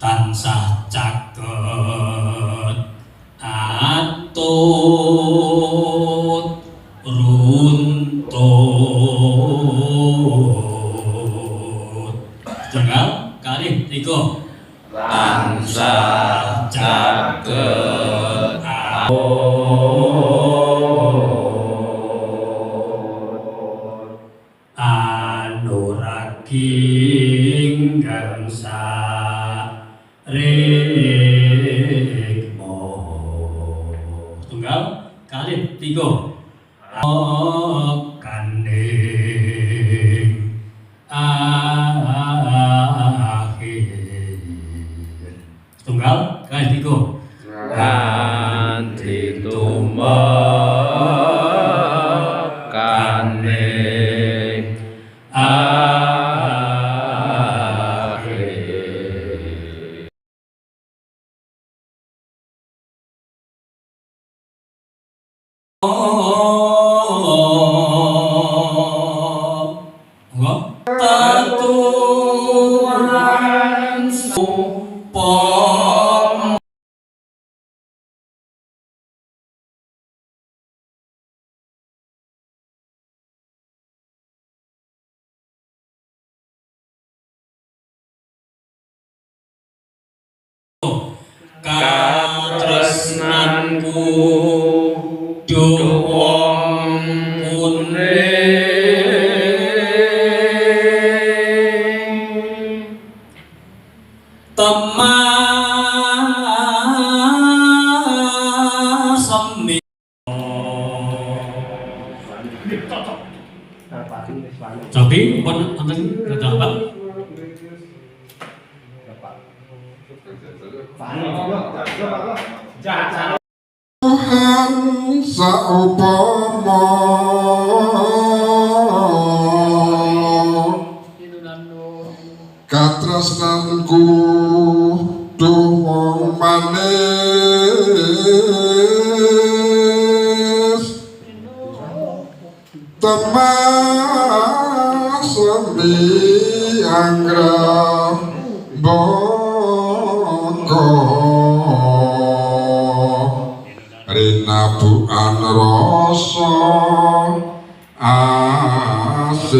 tansah caket atut runtut tunggal kalih tiga tansah caket anuraging gangsa rikmo tunggal kalih tiga kanding akhir tunggal kalih tiga kanthi tumekane taturan supom katresnanku duwong kuning temasemi Cobi pun wonten kedah Pak Tuhan saupama katresnanku duwong manis temasemi anggrah boko rinabukan rasa asih